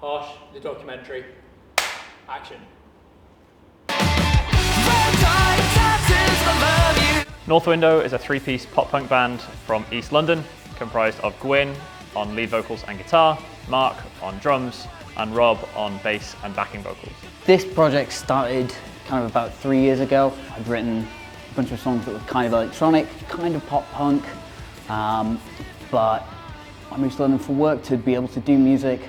Harsh, the documentary. Action. North Window is a three-piece pop-punk band from East London, comprised of Gwyn on lead vocals and guitar, Mark on drums, and Rob on bass and backing vocals. This project started kind of about 3 years ago. I'd written a bunch of songs that were kind of electronic, kind of pop-punk, but I moved to London for work to be able to do music,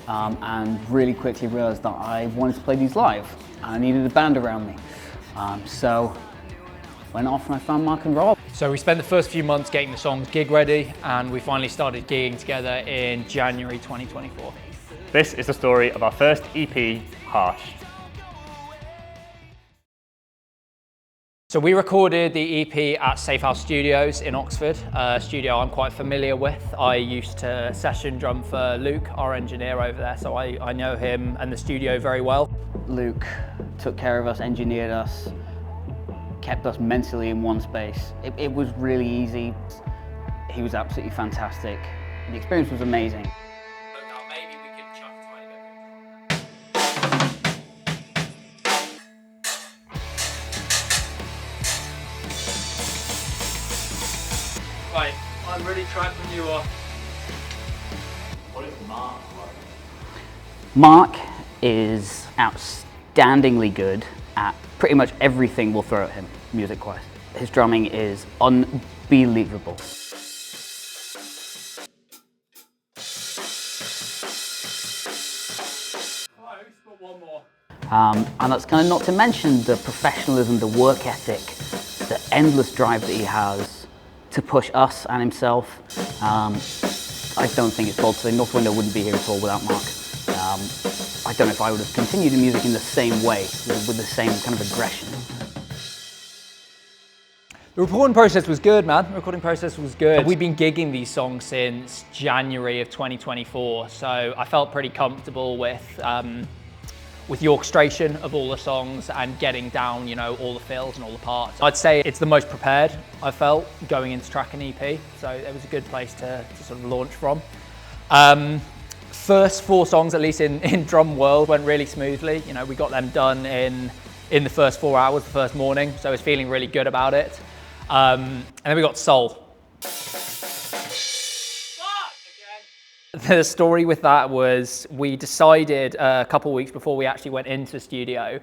and really quickly realised that I wanted to play these live, and I needed a band around me. So went off and I found Mark and Rob. So we spent the first few months getting the songs gig ready, and we finally started gigging together in January 2024. This is the story of our first EP, Harsh. So we recorded the EP at Safe House Studios in Oxford, a studio I'm quite familiar with. I used to session drum for Luke, our engineer over there, so I know him and the studio very well. Luke took care of us, engineered us, kept us mentally in one space. It was really easy. He was absolutely fantastic. The experience was amazing. Now maybe we can chuck a tiny bit. Right, I'm ready to try from you off. What is Mark like? Mark is outstandingly good at pretty much everything we'll throw at him, music-wise. His drumming is unbelievable. One more. And that's kind of not to mention the professionalism, the work ethic, the endless drive that he has to push us and himself. I don't think it's bold to say North Window wouldn't be here at all without Mark. I don't know if I would have continued the music in the same way, with the same kind of aggression. The recording process was good, man. The recording process was good. We've been gigging these songs since January of 2024, so I felt pretty comfortable with the orchestration of all the songs and getting down, you know, all the fills and all the parts. I'd say it's the most prepared I felt going into track an EP, so it was a good place to sort of launch from. First 4 songs, at least in drum world, went really smoothly. You know, we got them done in the first 4 hours, the first morning, so I was feeling really good about it. And then we got Soul. The story with that was we decided a couple of weeks before we actually went into the studio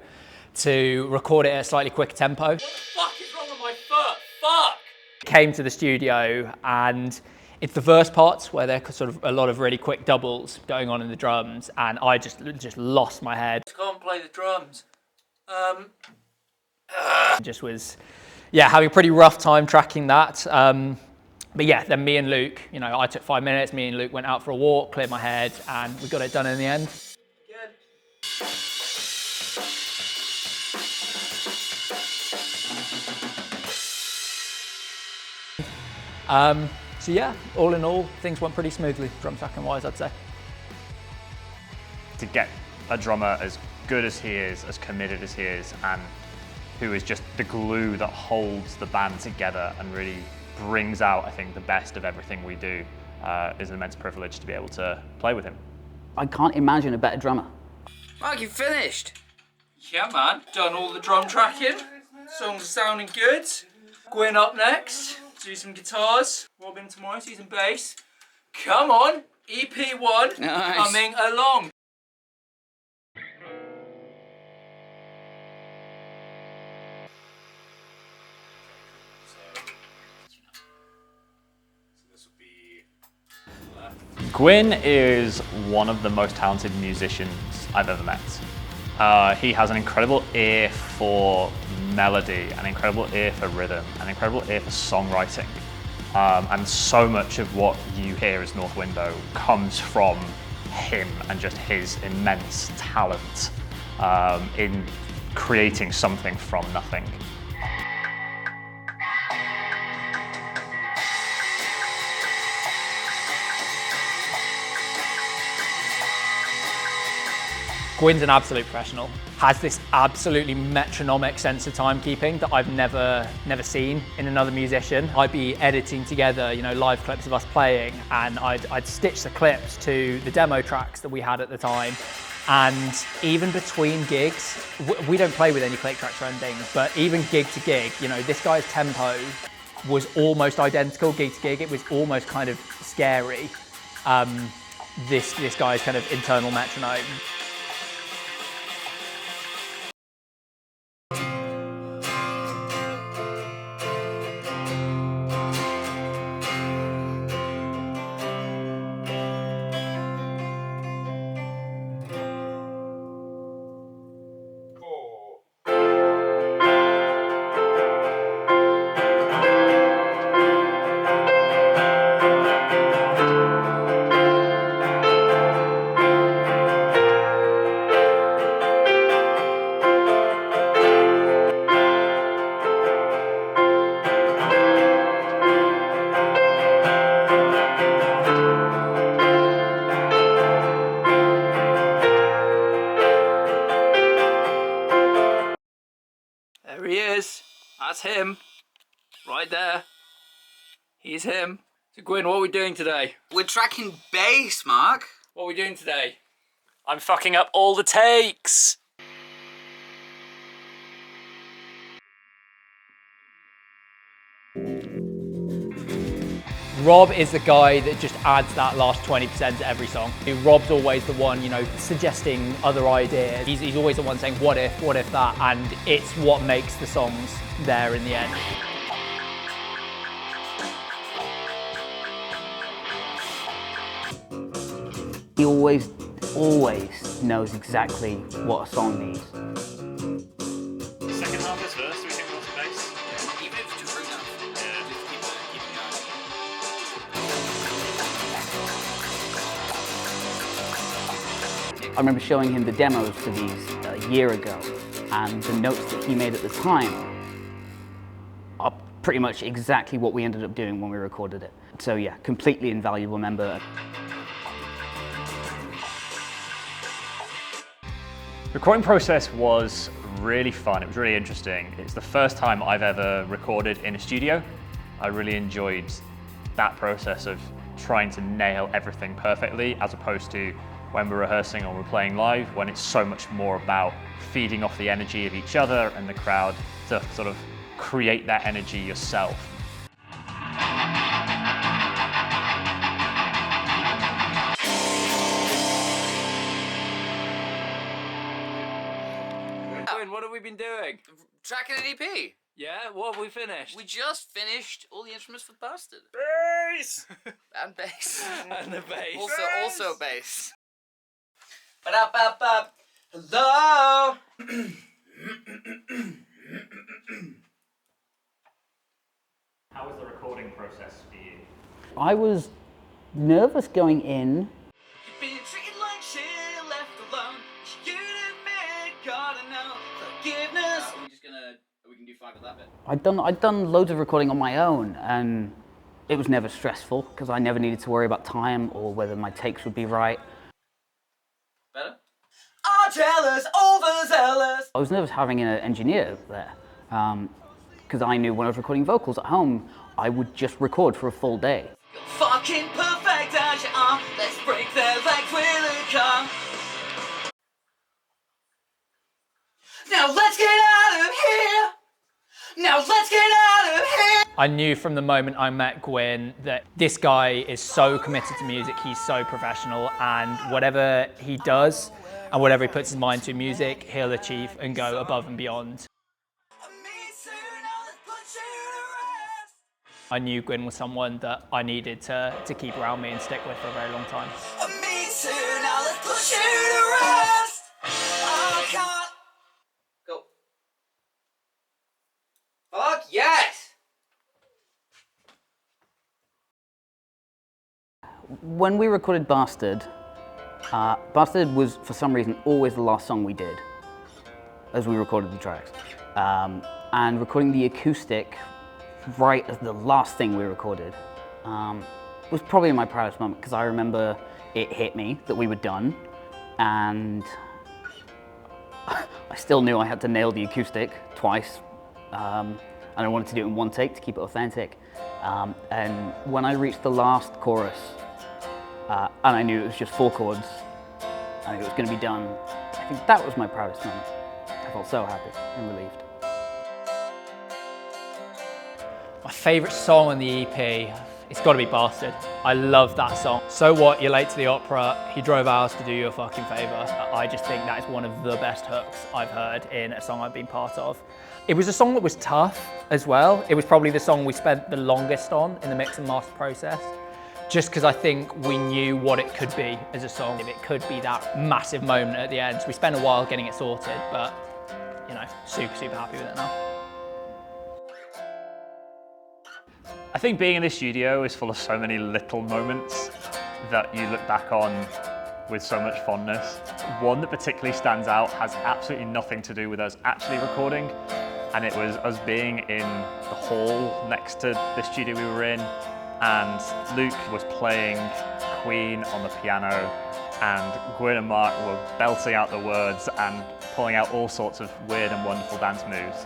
to record it at a slightly quicker tempo. What the fuck is wrong with my foot? Fuck! Came to the studio and it's the verse parts where there's sort of a lot of really quick doubles going on in the drums, and I just lost my head. I can't play the drums. Just was, yeah, having a pretty rough time tracking that. But yeah, then me and Luke, you know, I took 5 minutes, me and Luke went out for a walk, cleared my head, and we got it done in the end. So yeah, all in all, things went pretty smoothly, drum tracking wise, I'd say. To get a drummer as good as he is, as committed as he is, and who is just the glue that holds the band together and really brings out, I think, the best of everything we do, is an immense privilege to be able to play with him. I can't imagine a better drummer. Mark, you finished? Yeah, man. Done all the drum tracking. Songs are sounding good. Gwyn up next. Do some guitars. Robin tomorrow, do some bass. Come on, EP1 Nice. coming along. Gwyn is one of the most talented musicians I've ever met. He has an incredible ear for melody, an incredible ear for rhythm, an incredible ear for songwriting. And so much of what you hear as North Window comes from him and just his immense talent in creating something from nothing. Gwyn's an absolute professional. Has this absolutely metronomic sense of timekeeping that I've never seen in another musician. I'd be editing together, live clips of us playing, and I'd stitch the clips to the demo tracks that we had at the time. And even between gigs, we don't play with any click tracks or anything, but even gig to gig, this guy's tempo was almost identical gig to gig. It was almost kind of scary. This guy's kind of internal metronome. There he is. That's him. Right there. He's him. So Gwyn, what are we doing today? We're tracking bass, Mark. What are we doing today? I'm fucking up all the takes. Rob is the guy that just adds that last 20% to every song. Rob's always the one, suggesting other ideas. He's always the one saying, what if that? And it's what makes the songs there in the end. He always knows exactly what a song needs. Second half of this verse, do we think lots of bass? Even if it's just enough. Yeah. Just keep it going. I remember showing him the demos for these a year ago, and the notes that he made at the time are pretty much exactly what we ended up doing when we recorded it. So yeah, completely invaluable member. The recording process was really fun. It was really interesting. It's the first time I've ever recorded in a studio. I really enjoyed that process of trying to nail everything perfectly, as opposed to when we're rehearsing or we're playing live, when it's so much more about feeding off the energy of each other and the crowd to sort of create that energy yourself. Gwyn, what have we been doing? Tracking an EP. Yeah, what have we finished? We just finished all the instruments for Bastard. Bass! And bass. And the bass. Also bass. Ba-da-ba-ba. Hello! How was the recording process for you? I was nervous going in. You've been treated like shit, left alone. You didn't make, gotta know forgiveness. We can do 5 of that bit. I'd done loads of recording on my own, and it was never stressful because I never needed to worry about time or whether my takes would be right. Better? I'm jealous, overzealous. I was nervous having an engineer there because I knew when I was recording vocals at home, I would just record for a full day. You're fucking perfect as you are. Let's break their legs with a car. Now let's get out of here. Now let's get out of here. I knew from the moment I met Gwyn that this guy is so committed to music, he's so professional, and whatever he does and whatever he puts his mind to music, he'll achieve and go above and beyond. I knew Gwyn was someone that I needed to keep around me and stick with for a very long time. Me too, now let's push you to rest. I can't. Go. Fuck yes! When we recorded Bastard, Bastard was, for some reason, always the last song we did as we recorded the tracks. And recording the acoustic right as the last thing we recorded was probably my proudest moment, because I remember it hit me that we were done, and I still knew I had to nail the acoustic twice, and I wanted to do it in one take to keep it authentic. And when I reached the last chorus, and I knew it was just 4 chords, and it was going to be done, I think that was my proudest moment. I felt so happy and relieved. My favourite song on the EP, it's got to be Bastard. I love that song. So what, you're late to the opera, he drove ours to do you a fucking favour. I just think that is one of the best hooks I've heard in a song I've been part of. It was a song that was tough as well. It was probably the song we spent the longest on in the mix and master process, just because I think we knew what it could be as a song. If it could be that massive moment at the end. So we spent a while getting it sorted, but you know, super happy with it now. I think being in the studio is full of so many little moments that you look back on with so much fondness. One that particularly stands out has absolutely nothing to do with us actually recording, and it was us being in the hall next to the studio we were in, and Luke was playing Queen on the piano, and Gwyn and Mark were belting out the words and pulling out all sorts of weird and wonderful dance moves.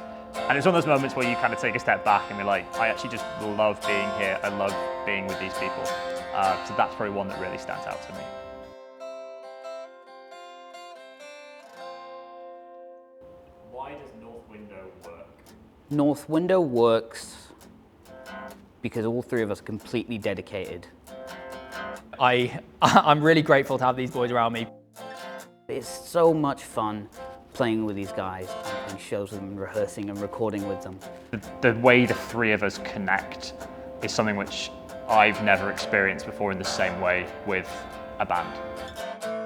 And it's one of those moments where you kind of take a step back and be like, I actually just love being here. I love being with these people. So that's probably one that really stands out to me. Why does North Window work? North Window works because all 3 of us are completely dedicated. I'm really grateful to have these boys around me. It's so much fun playing with these guys and playing shows with them, rehearsing and recording with them. The way the 3 of us connect is something which I've never experienced before in the same way with a band.